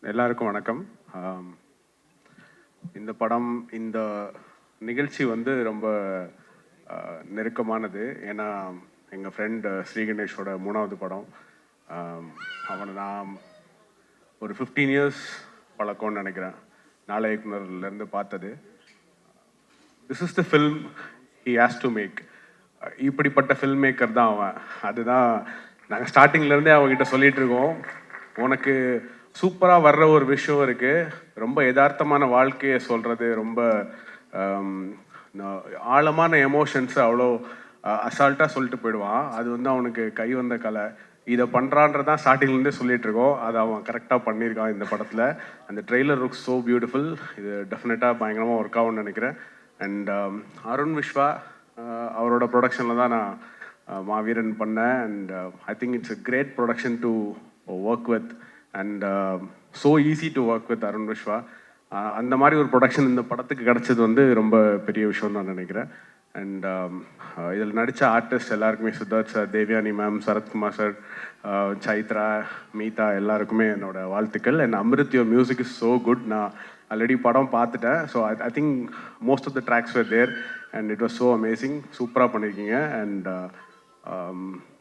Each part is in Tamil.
எல்லாருக்கும் வணக்கம். இந்த படம், இந்த நிகழ்ச்சி வந்து ரொம்ப நெருக்கமானது. ஏன்னா எங்கள் ஃப்ரெண்ட் ஸ்ரீ கணேஷோட 3வது படம். அவனை நான் ஒரு 15 இயர்ஸ் பழக்கம்னு நினைக்கிறேன், நாளை இயக்குனர்லேருந்து பார்த்தது. This is the film he has to make. இப்படிப்பட்ட ஃபில்ம் மேக்கர் தான் அவன். அதுதான் நாங்கள் ஸ்டார்டிங்லேருந்தே அவங்ககிட்ட சொல்லிகிட்டு இருக்கோம். உனக்கு சூப்பராக வர்ற ஒரு விஷயம் இருக்குது, ரொம்ப யதார்த்தமான வாழ்க்கையை சொல்கிறது, ரொம்ப ஆழமான எமோஷன்ஸை அவ்வளோ அசால்ட்டாக சொல்லிட்டு போயிடுவான். அது வந்து அவனுக்கு கை வந்த கலை. இதை பண்ணுறான்றதான் ஸ்டார்டிங்லேருந்தே சொல்லிகிட்டு இருக்கோம். அதை அவன் கரெக்டாக பண்ணியிருக்கான் இந்த படத்தில். அந்த ட்ரெய்லர் லுக்ஸ் ஸோ பியூட்டிஃபுல். இது டெஃபினட்டாக பயங்கரமாக ஒர்க் ஆகும்னு நினைக்கிறேன். அண்ட் அருண் விஸ்வா அவரோட ப்ரொடக்ஷனில் தான் நான் மாவீரன் பண்ணேன். And I think it's a great production to work with and so easy to work with Arun Vishwa. அந்த மாதிரி ஒரு ப்ரொடக்ஷன் இந்த படத்துக்கு கிடச்சது வந்து ரொம்ப பெரிய விஷயம்னு நான் நினைக்கிறேன். அண்ட் இதில் நடித்த ஆர்டிஸ்ட் எல்லாருக்குமே, Siddharth sir, Devayani ma'am, Sarathkumar sir, Chaitra, Meetha, எல்லாருக்குமே என்னோட வாழ்த்துக்கள். And Amrit, your music is so good. நான் ஆல்ரெடி படம் பார்த்துட்டேன். So I think most of the tracks were there and it was so amazing. சூப்பராக பண்ணியிருக்கீங்க. அண்ட்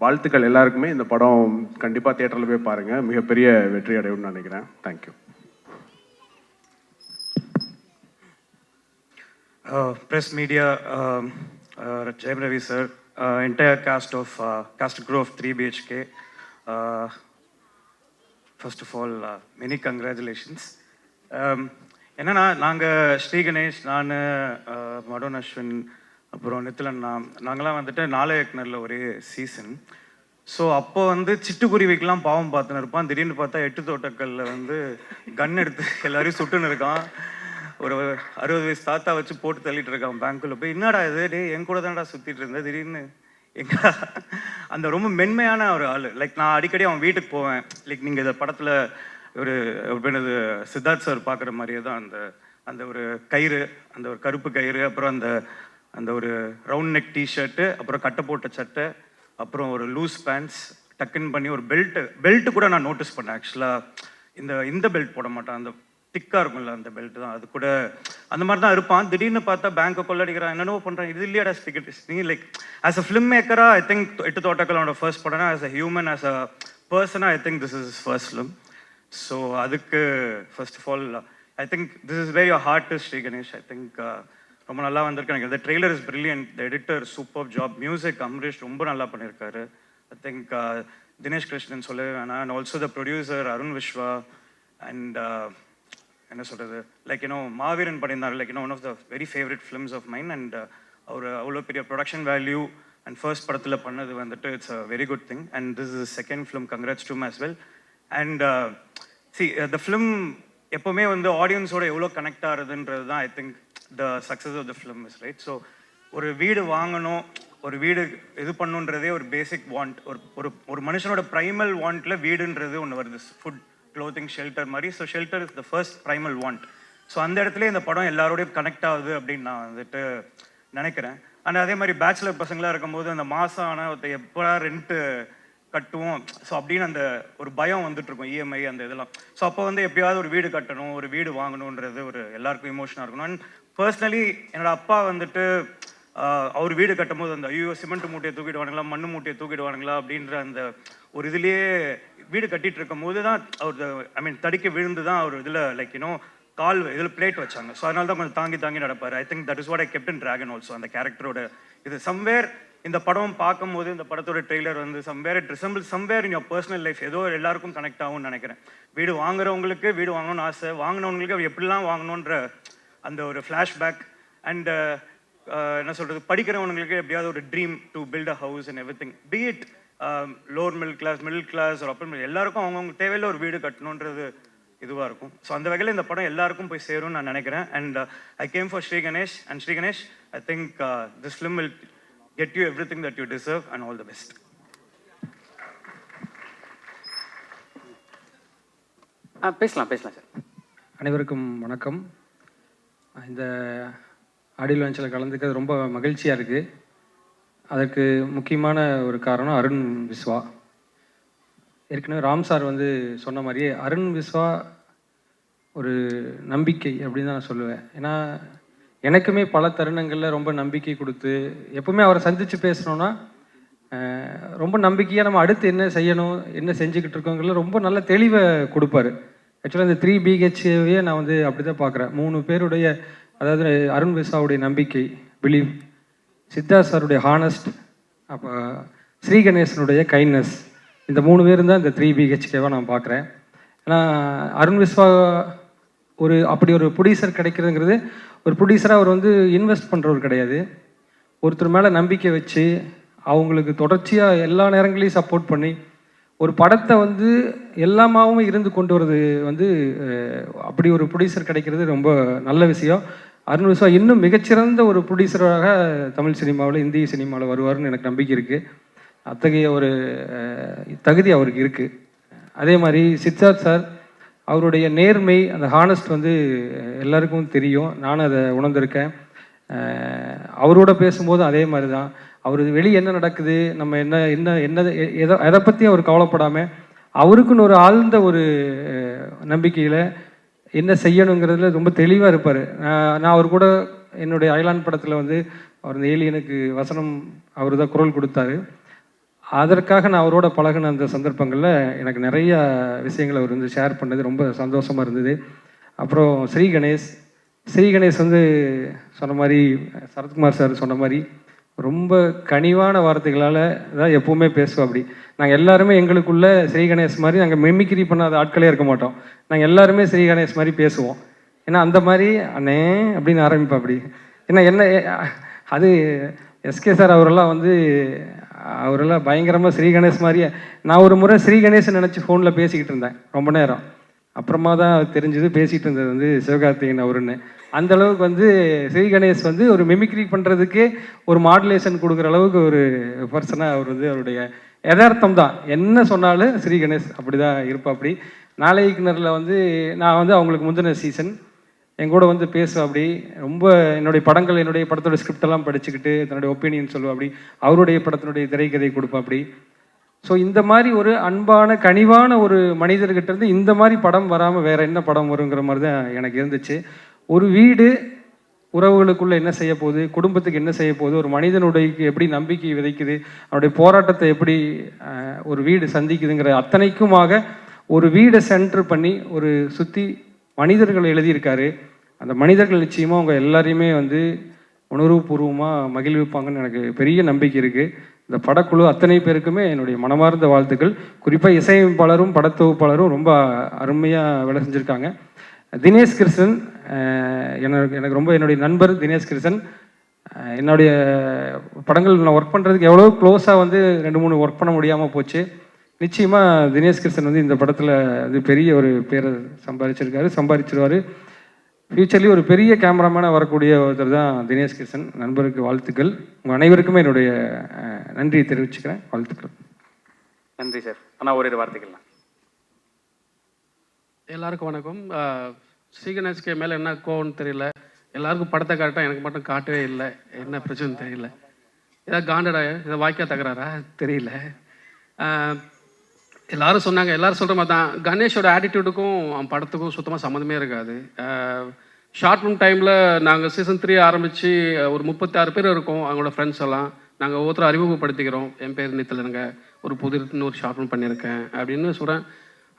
வாழ்த்துக்கள் எல்லாருக்குமே. இந்த படம் கண்டிப்பாக தியேட்டரில் போய் பாருங்கள், மிகப்பெரிய வெற்றி அடையும்னு நினைக்கிறேன். Thank you. Press media, Jayam Ravi sir, entire cast crew of 3 BHK. First of all, many congratulations. என்னன்னா, நாங்கள் ஸ்ரீ கணேஷ், நான், மடோன் அஸ்வின், அப்புறம் நித்திலன், நாங்களாம் வந்துட்டு நாளை இயக்குனரில் ஒரே சீசன். ஸோ அப்போ வந்து சிட்டுக்குருவிக்கெலாம் பாவம் பார்த்துன்னு இருப்பான். திடீர்னு பார்த்தா 8 தோட்டக்கல்லில் வந்து கன் எடுத்து எல்லாரையும் சுட்டுன்னு இருக்கான். ஒரு 60 வயசு தாத்தா வச்சு போட்டு தள்ளிட்டு இருக்கான் பேங்க்குள்ளே போய். என்னடா இது, டே என் கூட தான்டா சுற்றிட்டு இருந்தேன், திடீர்னு எங்க அந்த ரொம்ப மென்மையான ஒரு ஆள். லைக் நான் அடிக்கடி அவன் வீட்டுக்கு போவேன். லைக் நீங்கள் இந்த படத்தில் ஒரு என்னது சித்தார்த் சார் பார்க்குற மாதிரியே தான் அந்த அந்த ஒரு கயிறு, அந்த ஒரு கருப்பு கயிறு, அப்புறம் அந்த அந்த ஒரு ரவுண்ட் நெக் டிஷர்ட்டு, அப்புறம் கட்டை போட்ட சட்டை, அப்புறம் ஒரு லூஸ் பேண்ட்ஸ், டக்குன்னு பண்ணி ஒரு பெல்ட்டு கூட நான் நோட்டீஸ் பண்ணேன். ஆக்சுவலாக இந்த பெல்ட் போட மாட்டான், அந்த திக்காக இருக்கும்ல அந்த பெல்ட் தான், அது கூட அந்த மாதிரி தான் இருப்பான். திடீர்னு பார்த்தா பேங்கை கொள்ளடிக்கிறான், என்னென்னவோ பண்ணுறான். இது இல்லையாடா டிக்கெட் நீ. லைக் ஆஸ் அ ஃபிலிம் மேக்கராக ஐ திங்க் 8 தோட்டக்கலோட ஃபர்ஸ்ட் படம்னா, as a human, as a பர்சனாக I think this is first film. So அதுக்கு first of all I think this is very your heart Sri Ganesh. I think ரொம்ப நல்லா வந்திருக்கு எனக்கு. இந்த trailer is brilliant, the editor super job, music Amrish ரொம்ப நல்லா பண்ணியிருக்காரு. ஐ திங்க் தினேஷ் கிருஷ்ணன் சொல்லவே வேணாம். And also the producer Arun Vishwa. And என்ன சொல்கிறது, லைக் மாவீரன் பண்ணியிருந்தார், like one of the very favourite films of mind. And அவர் அவ்வளோ பெரிய ப்ரொடக்ஷன் வேல்யூ அண்ட் ஃபர்ஸ்ட் படத்தில் பண்ணது வந்துட்டு it's a very good thing. And this is second film, congrats to him as well. And the film எப்போவுமே வந்து ஆடியன்ஸோட எவ்வளோ கனெக்ட் ஆகுதுன்றது தான் I think the success of the film is, right? So ஒரு வீடு வாங்கணும், ஒரு வீடு இது பண்ணுன்றதே ஒரு பேசிக் வாண்ட். ஒரு மனுஷனோட ப்ரைமல் வாண்ட்டில் வீடுன்றது ஒன்று வருது, ஃபுட், க்ளோத்திங், ஷெல்டர் மாதிரி. So shelter is the first primal want. So அந்த இடத்துல இந்த படம் எல்லாரோடையும் கனெக்ட் ஆகுது அப்படின்னு நான் வந்துட்டு நினைக்கிறேன். அண்ட் அதே மாதிரி பேச்சுலர் பசங்களாக இருக்கும்போது அந்த மாதம் ஆனால் ஒருத்தர் எப்போ ரெண்ட்டு கட்டுவோம், ஸோ அப்படின்னு அந்த ஒரு பயம் வந்துட்டு இருக்கும், இஎம்ஐ அந்த இதெல்லாம். ஸோ அப்போ வந்து எப்பயாவது ஒரு வீடு கட்டணும், ஒரு வீடு வாங்கணுன்றது ஒரு எல்லாருக்கும் இமோஷனாக இருக்கணும். அண்ட் பர்சனலி என்னோட அப்பா வந்துட்டு அவர் வீடு கட்டும் போது அந்த ஐயோ சிமெண்ட் மூட்டையை தூக்கிடுவானுங்களா, மண்ணு மூட்டையை தூக்கிடுவானுங்களா அப்படின்ற அந்த ஒரு இதுலேயே வீடு கட்டிட்டு இருக்கும் போது தான் அவர் தடிக்க விழுந்து தான் அவர் இதில் லைக் கால் இதில் பிளேட் வச்சாங்க. ஸோ அதனால தான் கொஞ்சம் தாங்கி தாங்கி நடப்பார். I think that is what I kept in Dragon also. அந்த கேரக்டரோட இது சம்வேர் இந்த படம் பார்க்கும்போது, இந்த படத்தோட ட்ரெய்லர் வந்து somewhere it resembles somewhere in your personal life. ஏதோ எல்லாருக்கும் கனெக்ட் ஆகும்னு நினைக்கிறேன். வீடு வாங்குறவங்களுக்கு வீடு வாங்கணும்னு ஆசை, வாங்கினவங்களுக்கு அவர் எப்படிலாம் வாங்கணுன்ற அந்த ஒரு ஃப்ளாஷ்பேக். அண்ட் என்ன சொல்கிறது, படிக்கிறவங்களுக்கு எப்படியாவது ஒரு dream to build a house and everything, be it lower middle class ஒரு அப்பர் மிடில், எல்லாருக்கும் அவங்கவுங்க தேவையில்ல ஒரு வீடு கட்டணுன்றது இதுவாக இருக்கும். ஸோ அந்த வகையில் இந்த படம் எல்லாருக்கும் போய் சேரும்னு நான் நினைக்கிறேன். And I came for Shri Ganesh. And Shri Ganesh, I think this film will get you everything that you deserve and all the best. பேசலாம் சார். அனைவருக்கும் வணக்கம். இந்த ஆடியோ லான்ச்சில் கலந்துக்கிறது ரொம்ப மகிழ்ச்சியாக இருக்குது. அதற்கு முக்கியமான ஒரு காரணம் அருண் விஸ்வா. ஏற்கனவே ராம் சார் வந்து சொன்ன மாதிரியே அருண் விஸ்வா ஒரு நம்பிக்கை அப்படின்னு தான் நான் சொல்லுவேன். ஏன்னா எனக்குமே பல தருணங்களில் ரொம்ப நம்பிக்கை கொடுத்து, எப்பவுமே அவரை சந்தித்து பேசணுன்னா ரொம்ப நம்பிக்கையாக நம்ம அடுத்து என்ன செய்யணும், என்ன செஞ்சுக்கிட்டு இருக்கோங்கிறதுல ரொம்ப நல்ல தெளிவை கொடுப்பாரு. ஆக்சுவலாக இந்த 3 BHKவையே நான் வந்து அப்படி தான் பார்க்குறேன். 3 பேருடைய, அதாவது அருண் விஸ்வாவுடைய நம்பிக்கை, பிலீவ், சித்தார்த் சாருடைய ஹானஸ்ட், அப்போ ஸ்ரீ கணேசனுடைய கைண்ட்னஸ், இந்த 3 பேரும் தான் இந்த 3 BHKவாக நான் பார்க்குறேன். ஏன்னா அருண் விஸ்வா அப்படி ஒரு ப்ரொடியூசர் கிடைக்கிறதுங்கிறது, ஒரு ப்ரொடியூசராக அவர் வந்து இன்வெஸ்ட் பண்ணுறவர் கிடையாது. ஒருத்தர் மேலே நம்பிக்கை வச்சு அவங்களுக்கு தொடர்ச்சியாக எல்லா நேரங்களையும் சப்போர்ட் பண்ணி ஒரு படத்தை வந்து எல்லாமாவும் இருந்து கொண்டு வரது வந்து அப்படி ஒரு ப்ரொடியூசர் கிடைக்கிறது ரொம்ப நல்ல விஷயம். அருண் விஸ்வா இன்னும் மிகச்சிறந்த ஒரு ப்ரொடியூசராக தமிழ் சினிமாவில், இந்திய சினிமாவில் வருவார்னு எனக்கு நம்பிக்கை இருக்குது. அத்தகைய ஒரு தகுதி அவருக்கு இருக்குது. அதே மாதிரி சித்தார்த் சார், அவருடைய நேர்மை, அந்த ஹானஸ்ட் வந்து எல்லாருக்கும் தெரியும். நானும் அதை உணர்ந்திருக்கேன். அவரோட பேசும்போது அதே மாதிரி தான். அவர் வெளியே என்ன நடக்குது, நம்ம என்ன என்ன என்ன எதை பற்றியும் அவர் கவலைப்படாமல், அவருக்குன்னு ஒரு ஆழ்ந்த ஒரு நம்பிக்கையில் என்ன செய்யணுங்கிறதுல ரொம்ப தெளிவாக இருப்பார். நான் அவர் கூட என்னுடைய அயலான் படத்தில் வந்து அவர் இந்த ஏலியனுக்கு வசனம் அவர் தான் குரல் கொடுத்தாரு. அதற்காக நான் அவரோட பழகின அந்த சந்தர்ப்பங்களில் எனக்கு நிறைய விஷயங்களை அவர் வந்து ஷேர் பண்ணது ரொம்ப சந்தோஷமாக இருந்தது. அப்புறம் ஸ்ரீ கணேஷ் வந்து சொன்ன மாதிரி, சரத்குமார் சார் சொன்ன மாதிரி ரொம்ப கனிவான வார்த்தைகளால் தான் எப்போவுமே பேசுவோம். அப்படி நாங்கள் எல்லாருமே எங்களுக்குள்ள ஸ்ரீ கணேஷ் மாதிரி நாங்கள் மிமிக்ரி பண்ணாத ஆட்களே இருக்க மாட்டோம். நாங்கள் எல்லாருமே ஸ்ரீ கணேஷ் மாதிரி பேசுவோம். ஏன்னா அந்த மாதிரி அண்ணே அப்படின்னு ஆரம்பிப்போம். அப்படி ஏன்னா என்ன அது எஸ்கே சார் அவரெல்லாம் பயங்கரமாக ஸ்ரீ கணேஷ் மாதிரியே. நான் ஒரு முறை ஸ்ரீ கணேஷ் நினச்சி ஃபோனில் பேசிக்கிட்டு இருந்தேன் ரொம்ப நேரம். அப்புறமா தான் தெரிஞ்சது பேசிகிட்டு இருந்தது வந்து சிவகார்த்திகேயன் அவருன்னு. அந்த அளவுக்கு வந்து ஸ்ரீ கணேஷ் வந்து ஒரு மிமிக்ரி பண்ணுறதுக்கே ஒரு மாடுலேஷன் கொடுக்குற அளவுக்கு ஒரு பர்சனாக அவர் வந்து அவருடைய யதார்த்தம் தான். என்ன சொன்னாலும் ஸ்ரீ கணேஷ் அப்படி தான் இருப்பா. அப்படி நாளைக்குனரில் வந்து நான் வந்து அவங்களுக்கு முந்தின சீசன் எங்கூட வந்து பேசுவேன். அப்படி ரொம்ப என்னுடைய படத்தோட ஸ்கிரிப்டெல்லாம் படிச்சுக்கிட்டு தன்னுடைய ஒப்பீனியன் சொல்லுவா. அப்படி அவருடைய படத்தினுடைய திரைக்கதை கொடுப்பா. அப்படி ஸோ இந்த மாதிரி ஒரு அன்பான கனிவான ஒரு மனிதர்கிட்ட இருந்து இந்த மாதிரி படம் வராமல் வேற என்ன படம் வருங்கிற மாதிரி தான் எனக்கு இருந்துச்சு. ஒரு வீடு உறவுகளுக்குள்ளே என்ன செய்ய போகுது, குடும்பத்துக்கு என்ன செய்ய போகுது, ஒரு மனிதனுடைய எப்படி நம்பிக்கை விதைக்குது, அவருடைய போராட்டத்தை எப்படி ஒரு வீடு சந்திக்குதுங்கிற அத்தனைக்குமாக ஒரு வீடை சென்டர் பண்ணி ஒரு சுற்றி மனிதர்கள் எழுதியிருக்காரு. அந்த மனிதர்கள் நிச்சயமாக அவங்க எல்லாரையுமே வந்து உணர்வுபூர்வமாக மகிழ்விப்பாங்கன்னு எனக்கு பெரிய நம்பிக்கை இருக்குது. இந்த படக்குழு அத்தனை பேருக்குமே என்னுடைய மனமார்ந்த வாழ்த்துக்கள். குறிப்பாக இசையமைப்பாளரும் படத்தொகுப்பாளரும் ரொம்ப அருமையாக வேலை செஞ்சுருக்காங்க. தினேஷ் கிருஷ்ணன் எனக்கு ரொம்ப என்னுடைய நண்பர் தினேஷ் கிருஷ்ணன். என்னுடைய படங்கள் நான் ஒர்க் பண்ணுறதுக்கு எவ்வளோ க்ளோஸாக வந்து 2-3 ஒர்க் பண்ண முடியாமல் போச்சு. நிச்சயமாக தினேஷ் கிருஷ்ணன் வந்து இந்த படத்தில் அது பெரிய ஒரு பேரை சம்பாதிச்சிருவார். ஃப்யூச்சர்லேயும் ஒரு பெரிய கேமராமேனாக வரக்கூடிய ஒருத்தர் தான் தினேஷ் கிருஷ்ணன். நண்பருக்கு வாழ்த்துக்கள். உங்கள் அனைவருக்குமே என்னுடைய நன்றியை தெரிவிச்சுக்கிறேன். வாழ்த்துக்கள். நன்றி சார். ஆனால் ஒரு வார்த்தைகள். எல்லாருக்கும் வணக்கம். ஸ்ரீகணேஷ்கே மேலே என்ன கோவம்னு தெரியல. எல்லாருக்கும் படத்தை காட்டா, எனக்கு மட்டும் காட்டவே இல்லை. என்ன பிரச்சனை தெரியல. ஏதாவது காண்டடா, இதை வாய்க்கா தகராறா தெரியல. எல்லாரும் சொன்னாங்க, எல்லாரும் சொல்கிற மாதிரி தான். கணேஷோட ஆட்டிடியூடுக்கும் அவன் படத்துக்கும் சுத்தமாக சம்மந்தமே இருக்காது. ஷார்ட் ஃபிலிம் டைமில் நாங்கள் சீசன் 3 ஆரம்பித்து ஒரு 36 பேர் இருக்கோம். அவங்களோட ஃப்ரெண்ட்ஸ் எல்லாம் நாங்கள் ஒவ்வொருத்தரும் அறிமுகப்படுத்திக்கிறோம். என் பேர் நித்திலனுங்க, ஒரு இன்னொரு ஷார்ட் ஃபிலிம் பண்ணியிருக்கேன் அப்படின்னு சொல்கிறேன்.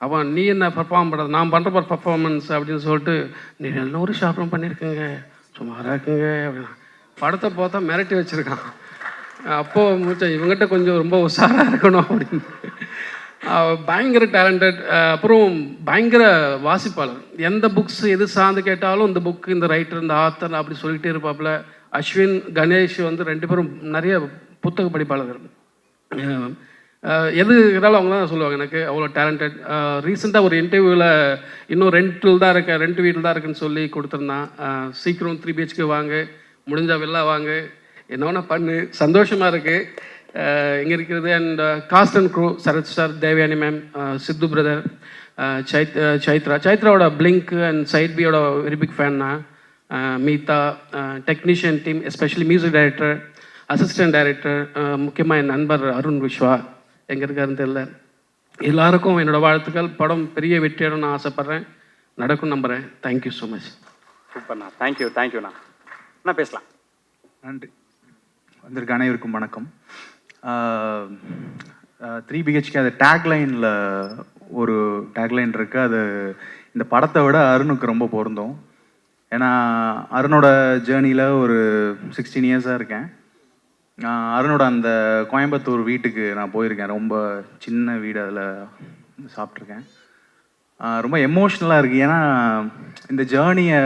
அவன் நீ என்ன பர்ஃபார்ம் பண்ணுறது, நான் பண்ணுற பர்ஃபார்மன்ஸ் அப்படின்னு சொல்லிட்டு, நீ இன்னொரு ஷார்ட் ஃபிலிம் பண்ணியிருக்கேங்க, சுமாராக இருக்குங்க அப்படின்னா. படத்தை பார்த்தா மிரட்டி வச்சுருக்கான். அப்போது முடிச்சா இவங்ககிட்ட கொஞ்சம் ரொம்ப உஷாராக இருக்கணும் அப்படின்னு. பயங்கர டேலண்டட். அப்புறம் பயங்கர வாசிப்பாளர். எந்த புக்ஸ் எது சார்ந்து கேட்டாலும் இந்த புக்கு, இந்த ரைட்டர், இந்த ஆத்தர் அப்படி சொல்லிகிட்டே இருப்பாப்புல. அஸ்வின், கணேஷ் வந்து 2 பேரும் நிறைய புத்தக படிப்பாளர்கள். எது இருந்தாலும் அவங்க தான் சொல்லுவாங்க எனக்கு அவ்வளோ டேலண்டட். ரீசெண்டாக ஒரு இன்டர்வியூவில் இன்னும் ரெண்ட் வீட்டில் தான் இருக்குன்னு சொல்லி கொடுத்துருந்தான். சீக்கிரம் 3 BHK வாங்க, முடிஞ்சால் வெளில வாங்க, என்ன வேணா பண்ணு, சந்தோஷமாக இருக்குது இங்கே இருக்கிறது. And cast and crew, Sarath sir, Devayani ma'am, Siddhu brother, சைத்ராவோட பிளிங்க் அண்ட் சைட் பியோட வெரி பிக் ஃபேன் நான். Meetha, technician team, especially music director, assistant director, முக்கியமாக என் நண்பர் அருண் விஸ்வா எங்கே இருக்காருன்னு தெரியல. எல்லாருக்கும் என்னோடய வாழ்த்துக்கள். படம் பெரிய வெற்றியிடம் நான் ஆசைப்பட்றேன். நடக்கும் நம்புகிறேன். Thank you so much. சூப்பர்ண்ணா. தேங்க்யூண்ணா. அண்ணா பேசலாம். நன்றி. வந்திருக்க அனைவருக்கும் வணக்கம். 3 BHK அது டேக்லைனில் ஒரு டேக்லைன் இருக்குது. அது இந்த படத்தை விட அருணுக்கு ரொம்ப பொருந்தும். ஏன்னா அருணோட ஜேர்னியில் ஒரு 16 இயர்ஸாக இருக்கேன். அருணோட அந்த கோயம்புத்தூர் வீட்டுக்கு நான் போயிருக்கேன். ரொம்ப சின்ன வீடு, அதில் சாப்பிட்ருக்கேன். ரொம்ப எமோஷ்னலாக இருக்குது. ஏன்னா இந்த ஜேர்னியை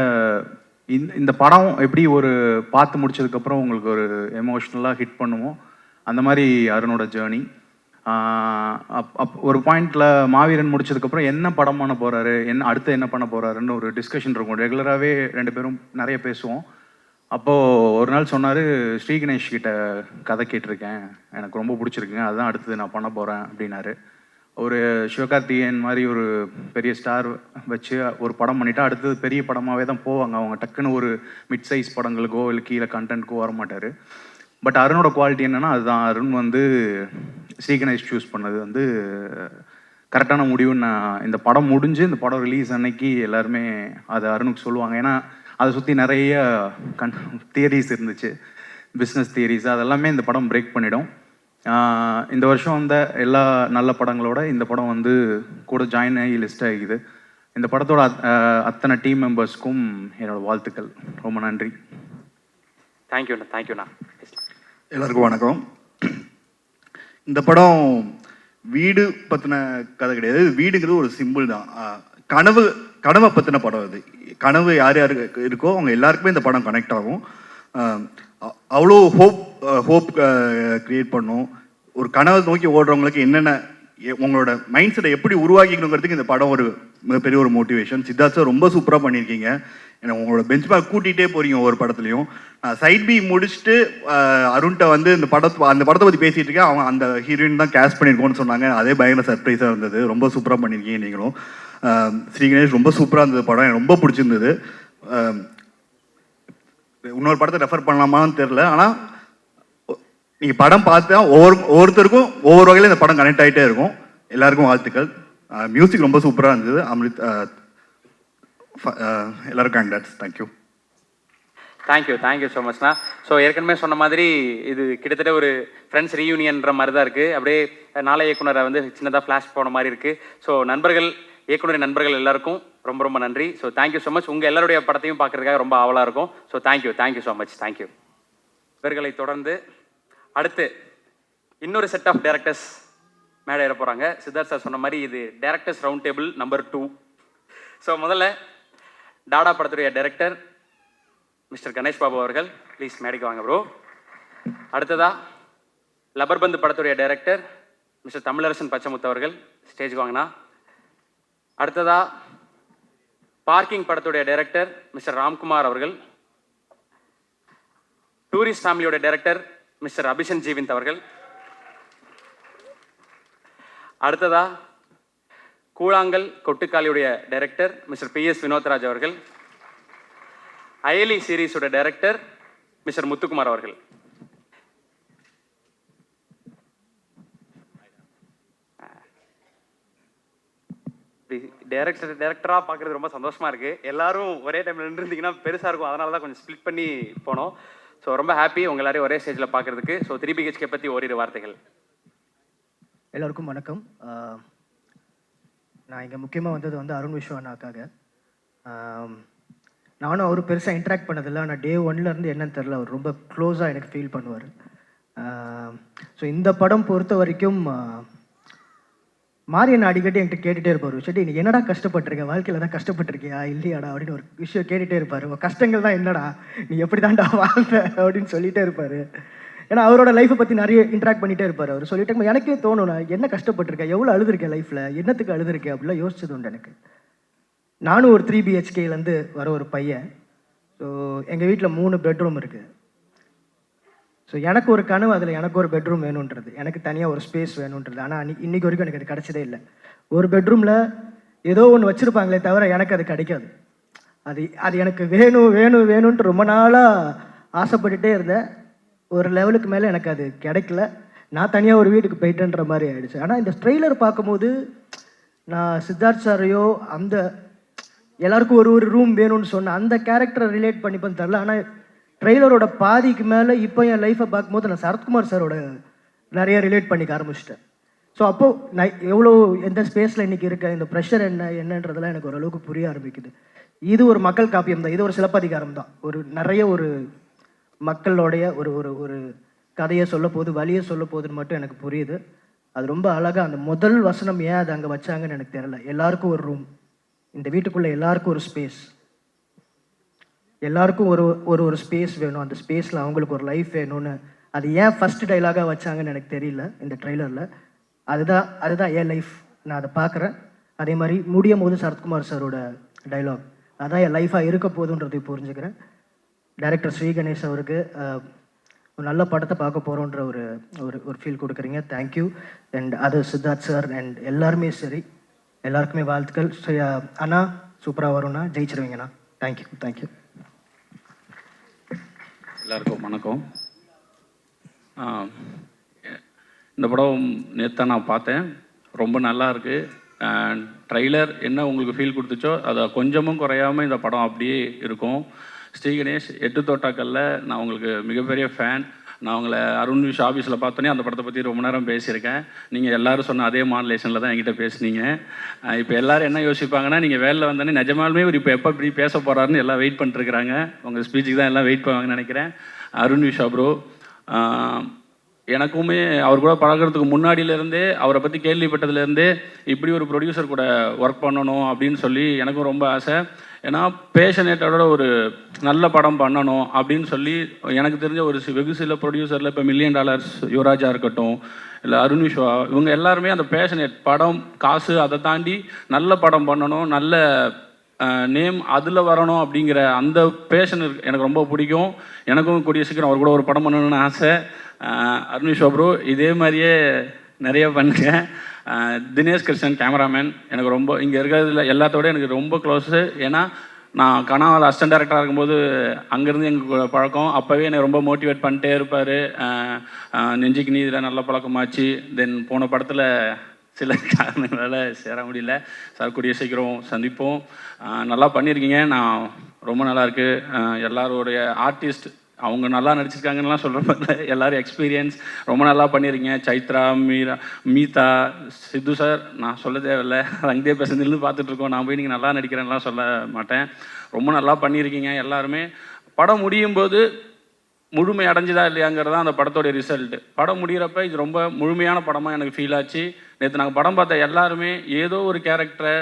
இந்த படம் எப்படி ஒரு பார்த்து முடிச்சதுக்கப்புறம் உங்களுக்கு ஒரு எமோஷ்னலாக ஹிட் பண்ணுமோ அந்த மாதிரி அருணோட ஜேர்னி. ஒரு பாயிண்டில் மாவீரன் முடிச்சதுக்கப்புறம் என்ன படம் பண்ண போகிறாரு, அடுத்து என்ன பண்ண போகிறாருன்னு ஒரு டிஸ்கஷன் இருக்கும். ரெகுலராகவே 2 பேரும் நிறைய பேசுவோம். அப்போது ஒரு நாள் சொன்னார், ஸ்ரீ கணேஷ் கிட்ட கதை கேட்டிருக்கேன், எனக்கு ரொம்ப பிடிச்சிருக்குங்க, அதுதான் அடுத்தது நான் பண்ண போகிறேன் அப்படின்னாரு. ஒரு சிவகார்த்திகேயன் மாதிரி ஒரு பெரிய ஸ்டார் வச்சு ஒரு படம் பண்ணிவிட்டு அடுத்தது பெரிய படமாகவே தான் போவாங்க அவங்க. டக்குன்னு ஒரு மிட் சைஸ் படங்களுக்கோ இல்லை கீழே கண்டென்ட்க்கோ வர மாட்டார். பட் அருணோட குவாலிட்டி என்னென்னா அதுதான். அருண் வந்து ஸ்ரீ கணேஷ் சூஸ் பண்ணது வந்து கரெக்டான முடிவுன்னு நான் இந்த படம் முடிஞ்சு இந்த படம் ரிலீஸ் அன்னைக்கு எல்லாருமே அது அருணுக்கு சொல்லுவாங்க. ஏன்னா அதை சுற்றி நிறைய தியரிஸ் இருந்துச்சு, பிஸ்னஸ் தியரிஸ், அதெல்லாமே இந்த படம் பிரேக் பண்ணிடும். இந்த வருஷம் வந்த எல்லா நல்ல படங்களோட இந்த படம் வந்து கூட ஜாயின் ஆகி லிஸ்ட் ஆகிக்குது. இந்த படத்தோட அத்தனை டீம் மெம்பர்ஸ்க்கும் என்னோடய வாழ்த்துக்கள். ரொம்ப நன்றி. தேங்க்யூண்ணா. எல்லாருக்கும் வணக்கம். இந்த படம் வீடு பற்றின கதை கிடையாது. வீடுங்கிறது ஒரு சிம்பிள் தான். கனவை பற்றின படம் அது. கனவு யார் யாருக்கு இருக்கோ அவங்க எல்லாருக்குமே இந்த படம் கனெக்ட் ஆகும். அவ்வளோ ஹோப் க்ரியேட் பண்ணும். ஒரு கனவை நோக்கி ஓடுறவங்களுக்கு என்னென்ன உங்களோட மைண்ட் செட்டை எப்படி உருவாக்கிக்கணுங்கிறதுக்கு இந்த படம் ஒரு மிகப்பெரிய ஒரு மோட்டிவேஷன். சித்தார்த் சார் ரொம்ப சூப்பராக பண்ணியிருக்கீங்க. ஏன்னா உங்களோட பெஞ்ச் மார்க் கூட்டிகிட்டே போகிறீங்க ஒவ்வொரு படத்துலையும். சைட் பி முடிச்சுட்டு அருண்கிட்ட வந்து அந்த படத்தை பற்றி பேசிகிட்டு இருக்கேன், அவங்க அந்த ஹீரோயின் தான் கேஸ்ட் பண்ணியிருக்கோன்னு சொன்னாங்க. அதே பயங்கர சர்ப்ரைஸாக இருந்தது. ரொம்ப சூப்பராக பண்ணியிருக்கீங்க நீங்களும். ஸ்ரீ கணேஷ் ரொம்ப சூப்பராக இருந்தது படம், எனக்கு ரொம்ப பிடிச்சிருந்தது. இன்னொரு படத்தை ரெஃபர் பண்ணலாமான்னு தெரில, ஆனால் நீங்கள் படம் பார்த்தா ஒவ்வொருத்தருக்கும் ஒவ்வொரு வகையில் இந்த படம் கனெக்ட் ஆகிட்டே இருக்கும். எல்லாருக்கும் வாழ்த்துக்கள். மியூசிக் ரொம்ப சூப்பராக இருந்தது. அமிர்த் எல்லாருக்கும் கங்க்ராட்ஸ். தேங்க்யூ ஸோ மச்ண்ணா. ஸோ ஏற்கனவே சொன்ன மாதிரி இது கிட்டத்தட்ட ஒரு ஃப்ரெண்ட்ஸ் ரீயூனியன்ற மாதிரி தான் இருக்குது. அப்படியே நாளை இயக்குனரை வந்து சின்னதாக ஃப்ளாஷ் போன மாதிரி இருக்குது. ஸோ இயக்குனரின் நண்பர்கள் எல்லாருக்கும் ரொம்ப ரொம்ப நன்றி. So thank you so much. உங்கள் எல்லாருடைய படத்தையும் பார்க்குறதுக்காக ரொம்ப ஆவலாக இருக்கும். So thank you so much. Thank you. இவர்களை தொடர்ந்து அடுத்து இன்னொரு செட் ஆஃப் டைரக்டர்ஸ் மேடை ஏற போகிறாங்க. சித்தார்த் சார் சொன்ன மாதிரி இது directors round table number 2. So முதல்ல டாடா படத்துடைய டைரக்டர் மிஸ்டர் கணேஷ் பாபு அவர்கள் ப்ளீஸ் மேடைக்கு வாங்க ப்ரோ. அடுத்ததா லப்பர்பந்து படத்துடைய டைரக்டர் மிஸ்டர் தமிழரசன் பச்சமுத்து அவர்கள் ஸ்டேஜுக்கு வாங்கினா. அடுத்ததா பார்க்கிங் படத்துடைய டைரக்டர் மிஸ்டர் ராம்குமார் அவர்கள். டூரிஸ்ட் ஃபேமிலியோட டைரக்டர் மிஸ்டர் அபிஷன் ஜீவிந்த் அவர்கள். அடுத்ததா கூழாங்கல் கொட்டுக்காலியுடைய டைரக்டர் மிஸ்டர் PS வினோத்ராஜ் அவர்கள். அயலி சீரீஸோட டைரக்டர் மிஸ்டர் முத்துக்குமார் அவர்கள். டைரக்டராக பார்க்குறது ரொம்ப சந்தோஷமா இருக்குது. எல்லாரும் ஒரே டைமில் நின்றுருந்தீங்கன்னா பெருசாக இருக்கும், அதனால தான் கொஞ்சம் ஸ்ப்ளிட் பண்ணி போனோம். ஸோ ரொம்ப ஹாப்பி உங்கள் எல்லாரையும் ஒரே ஸ்டேஜில் பார்க்குறதுக்கு. ஸோ 3 BHK பற்றி ஓரிரு வார்த்தைகள். எல்லோருக்கும் வணக்கம். நான் இங்கே முக்கியமாக வந்தது வந்து அருண் விஸ்வநாக்காக. நானும் அவர் பெருசாக இன்ட்ராக்ட் பண்ணதில்லை, ஆனால் டே 1லேருந்து என்னன்னு தெரில, அவர் ரொம்ப க்ளோஸாக எனக்கு ஃபீல் பண்ணுவார். ஸோ இந்த படம் பொறுத்த வரைக்கும் மாரியன் அடிக்கடி என்கிட்ட கேட்டுகிட்டே இருப்பார், சரி நீ என்னடா கஷ்டப்பட்டிருக்க, வாழ்க்கையில் தான் கஷ்டப்பட்டிருக்கியா இல்லையாடா அப்படின்னு ஒரு விஷயம் கேட்டுகிட்டே இருப்பார். உங்கள் கஷ்டங்கள் தான் என்னடா, நீ எப்படி தான்டா வாழ்ந்த அப்படின்னு சொல்லிகிட்டே இருப்பார். ஏன்னா அவரோட லைஃப்பை பற்றி நிறைய இன்ட்ராக்ட் பண்ணிகிட்டே இருப்பார். அவர் சொல்லிட்டு எனக்கே தோணும், நான் என்ன கஷ்டப்பட்டிருக்கேன், எவ்வளோ அழுதுருக்கேன் லைஃப்பில், என்னத்துக்கு அழுதுருக்கேன் அப்படிலாம் யோசிச்சது உண்டு எனக்கு. நானும் ஒரு 3 BHKலேருந்து வர ஒரு பையன். ஸோ எங்கள் வீட்டில் 3 பெட்ரூம் இருக்குது. ஸோ எனக்கு ஒரு கனவு, அதில் எனக்கு ஒரு பெட்ரூம் வேணுன்றது, எனக்கு தனியாக ஒரு ஸ்பேஸ் வேணுன்றது. ஆனால் இன்றைக்கி வரைக்கும் எனக்கு அது கிடச்சதே இல்லை. ஒரு பெட்ரூமில் ஏதோ ஒன்று வச்சுருப்பாங்களே தவிர எனக்கு அது கிடைக்காது. அது எனக்கு வேணுன்ட்டு ரொம்ப நாளாக ஆசைப்பட்டுட்டே இருந்தேன். ஒரு லெவலுக்கு மேலே எனக்கு அது கிடைக்கல. நான் தனியாக ஒரு வீட்டுக்கு போயிட்டேன்ற மாதிரி ஆயிடுச்சு. ஆனால் இந்த ட்ரெய்லர் பார்க்கும்போது நான் சித்தார்த் சாரையோ அந்த எல்லாருக்கும் ஒரு ஒரு ரூம் வேணும்னு சொன்னேன். அந்த கேரக்டரை ரிலேட் பண்ணிப்பேன்னு தெரில. ஆனால் ட்ரெய்லரோட பாதிக்கு மேலே இப்போ என் லைஃப்பை பார்க்கும்போது நான் சரத்குமார் சாரோட நிறைய ரிலேட் பண்ணிக்க ஆரம்பிச்சிட்டேன். ஸோ அப்போது நான் எவ்வளோ எந்த ஸ்பேஸில் இன்றைக்கி இருக்கேன், இந்த ப்ரெஷர் என்னன்றதெல்லாம் எனக்கு ஓரளவுக்கு புரிய ஆரம்பிக்குது. இது ஒரு மக்கள் காப்பியம் தான், இது ஒரு சிலப்பதிகாரம் தான். நிறைய மக்களோடைய ஒரு கதையை சொல்ல போது, வழியை சொல்ல போகுதுன்னு மட்டும் எனக்கு புரியுது. அது ரொம்ப அழகாக அந்த முதல் வசனம் ஏன் அதை அங்கே வச்சாங்கன்னு எனக்கு தெரியல. எல்லாருக்கும் ஒரு ரூம், இந்த வீட்டுக்குள்ளே எல்லாருக்கும் ஒரு ஸ்பேஸ், எல்லாருக்கும் ஒரு ஸ்பேஸ் வேணும், அந்த ஸ்பேஸில் அவங்களுக்கு ஒரு லைஃப் வேணும்னு அது ஏன் ஃபஸ்ட்டு டைலாகாக வச்சாங்கன்னு எனக்கு தெரியல இந்த ட்ரெய்லரில். அதுதான் என் லைஃப், நான் அதை பார்க்குறேன். அதே மாதிரி முடியும் போது சரத்குமார் சாரோட டைலாக் அதான் என் லைஃபாக இருக்க போதுன்றதை புரிஞ்சுக்கிறேன். டைரக்டர் ஸ்ரீ கணேஷ் அவருக்கு ஒரு நல்ல படத்தை பார்க்க போகிறோன்ற ஒரு ஃபீல் கொடுக்குறீங்க. தேங்க்யூ. அண்ட் அது சித்தார்த் சார் அண்ட் எல்லாருமே சரி, எல்லாருக்குமே வாழ்த்துக்கள். அண்ணா சூப்பராக வரும்ண்ணா, ஜெயிச்சிருவீங்கண்ணா. தேங்க்யூ. எல்லாருக்கும் வணக்கம். இந்த படம் நேற்று நான் பார்த்தேன், ரொம்ப நல்லா இருக்குது. ட்ரைலர் என்ன உங்களுக்கு ஃபீல் கொடுத்துச்சோ அதை கொஞ்சமும் குறையாமல் இந்த படம் அப்படியே இருக்கும். ஸ்ரீ கணேஷ் 8 தோட்டாக்களில் நான் உங்களுக்கு மிகப்பெரிய ஃபேன். நான் உங்களை அருண் விஷ் ஆஃபீஸில் பார்த்தோன்னே அந்த படத்தை பற்றி ரொம்ப நேரம் பேசியிருக்கேன். நீங்கள் எல்லோரும் சொன்ன அதே மாடுலேஷனில் தான் என்கிட்ட பேசுனீங்க. இப்போ எல்லோரும் என்ன யோசிப்பாங்கன்னா, நீங்கள் வேலையில் வந்தோடனே நிஜமாலுமே ஒரு இப்போ எப்போ இப்படி பேச போகிறாருன்னு எல்லாம் வெயிட் பண்ணிட்டுருக்குறாங்க. உங்கள் ஸ்பீச்சுக்கு தான் எல்லாம் வெயிட் பண்ணுவாங்கன்னு நினைக்கிறேன். அருண் விஷா ப்ரோ, எனக்குமே அவர் கூட பழகிறதுக்கு முன்னாடியிலேருந்தே, அவரை பற்றி கேள்விப்பட்டதுலேருந்தே இப்படி ஒரு ப்ரொடியூசர் கூட ஒர்க் பண்ணணும் அப்படின்னு சொல்லி எனக்கும் ரொம்ப ஆசை. ஏன்னா பேஷனேட்டோட ஒரு நல்ல படம் பண்ணணும் அப்படின்னு சொல்லி எனக்கு தெரிஞ்ச வெகு சில ப்ரொடியூசரில் இப்போ $1 மில்லியன் யுவராஜா இருக்கட்டும், இல்லை அருண் விஸ்வா, இவங்க எல்லாருமே அந்த பேஷனேட் படம் காசு அதை தாண்டி நல்ல படம் பண்ணணும், நல்ல நேம் அதில் வரணும் அப்படிங்கிற அந்த பேஷன் எனக்கு ரொம்ப பிடிக்கும். எனக்கும் கூடிய சீக்கிரம் அவர் கூட ஒரு படம் பண்ணணும்னு ஆசை. அருண் விஸ்வா ப்ரோ இதே மாதிரியே நிறைய பண்ணுங்க. தினேஷ் கிருஷ்ணன் கேமராமேன் எனக்கு ரொம்ப இங்கே இருக்கிறதுல எல்லாத்தோட எனக்கு ரொம்ப க்ளோஸு. ஏன்னா நான் கனாவில் அசிஸ்டன்ட் டைரக்டராக இருக்கும்போது அங்கேருந்து எங்களுக்கு பழக்கம். அப்போவே என்னை ரொம்ப மோட்டிவேட் பண்ணிட்டே இருப்பார். நெஞ்சுக்கு நீதியில் நல்ல பழக்கமாச்சு. தென் போன படத்தில் சில காரணங்களால் சேர முடியல. சார் கூடிய சீக்கிரம் சந்திப்போம். நல்லா பண்ணியிருக்கீங்க, நான் ரொம்ப நல்லாயிருக்கு. எல்லாரோடைய ஆர்டிஸ்ட் அவங்க நல்லா நடிச்சிருக்காங்கன்னெலாம் சொல்கிறப்ப எல்லோரும் எக்ஸ்பீரியன்ஸ் ரொம்ப நல்லா பண்ணியிருக்கீங்க. சைத்ரா, மீதா, சித்து சார் நான் சொல்ல தேவையில்லை, அங்கேயே பேசுறதுலேருந்து பார்த்துட்ருக்கோம். நான் போய் நீங்கள் நல்லா நடிக்கிறேன்லாம் சொல்ல மாட்டேன். ரொம்ப நல்லா பண்ணியிருக்கீங்க எல்லாருமே. படம் முடியும் போது முழுமை அடைஞ்சுதா இல்லையாங்கிறது தான் அந்த படத்தோடைய ரிசல்ட்டு. படம் முடிகிறப்ப இது ரொம்ப முழுமையான படமாக எனக்கு ஃபீல் ஆச்சு. நேற்று நாங்கள் படம் பார்த்த எல்லாருமே ஏதோ ஒரு கேரக்டரை,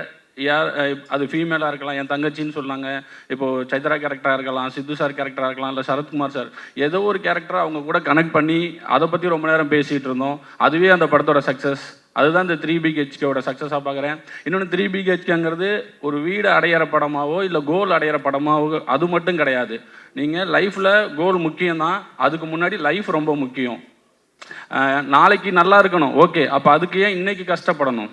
அது ஃபீமேலாக இருக்கலாம், என் தங்கச்சின்னு சொன்னாங்க, இப்போது சைத்ரா கேரக்டராக இருக்கலாம், சித்து சார் கேரக்டராக இருக்கலாம், இல்லை சரத்குமார் சார், ஏதோ ஒரு கேரக்டரை அவங்க கூட கனெக்ட் பண்ணி அதை பற்றி ரொம்ப நேரம் பேசிகிட்டு இருந்தோம். அதுவே அந்த படத்தோட சக்ஸஸ். அதுதான் இந்த 3BHKவோட சக்ஸஸாக பார்க்குறேன். இன்னொன்று 3BHKங்கிறது ஒரு வீடு அடையிற படமாவோ இல்லை கோல் அடையிற படமாவோ அது மட்டும் கிடையாது. நீங்கள் லைஃப்பில் கோல் முக்கியம்தான், அதுக்கு முன்னாடி லைஃப் ரொம்ப முக்கியம். நாளைக்கு நல்லா இருக்கணும், ஓகே, அப்போ அதுக்கு ஏன் இன்றைக்கி கஷ்டப்படணும்?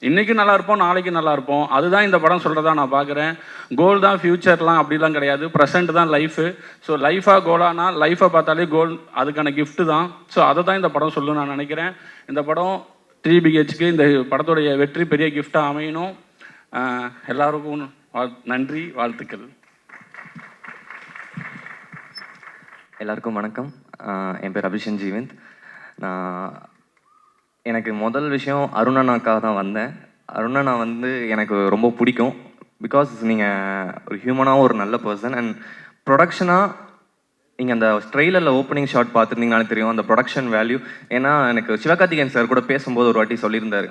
இன்றைக்கி நல்லா இருப்போம், நாளைக்கு நல்லா இருப்போம். அதுதான் இந்த படம் சொல்கிறதா நான் பார்க்குறேன். கோல் தான் ஃப்யூச்சர்லாம் அப்படிலாம் கிடையாது, ப்ரெசென்ட் தான் லைஃபு. ஸோ லைஃபாக கோலானா லைஃப்பை பார்த்தாலே கோல் அதுக்கான கிஃப்ட்டு தான். ஸோ அதை தான் இந்த படம் சொல்லணும்னு நான் நினைக்கிறேன். இந்த படம் 3BHக்கு இந்த படத்தோடைய வெற்றி பெரிய கிஃப்டாக அமையணும். எல்லாருக்கும் நன்றி, வாழ்த்துக்கள். எல்லாருக்கும் வணக்கம். என் பேர் அபிஷன் ஜீவந்த். எனக்கு முதல் விஷயம் அருணண்ணாக்காக தான் வந்தேன். அருணண்ணா எனக்கு ரொம்ப பிடிக்கும். பிகாஸ் நீங்கள் ஒரு ஹியூமனாகவும் ஒரு நல்ல பர்சன். அண்ட் ப்ரொடக்ஷனாக நீங்கள் அந்த ட்ரெய்லரில் ஓப்பனிங் ஷாட் பார்த்துருந்தீங்கனாலே தெரியும் அந்த ப்ரொடக்ஷன் வேல்யூ. ஏன்னா எனக்கு சிவகார்த்திகேயன் சார் கூட பேசும்போது ஒரு வாட்டி சொல்லியிருந்தார்,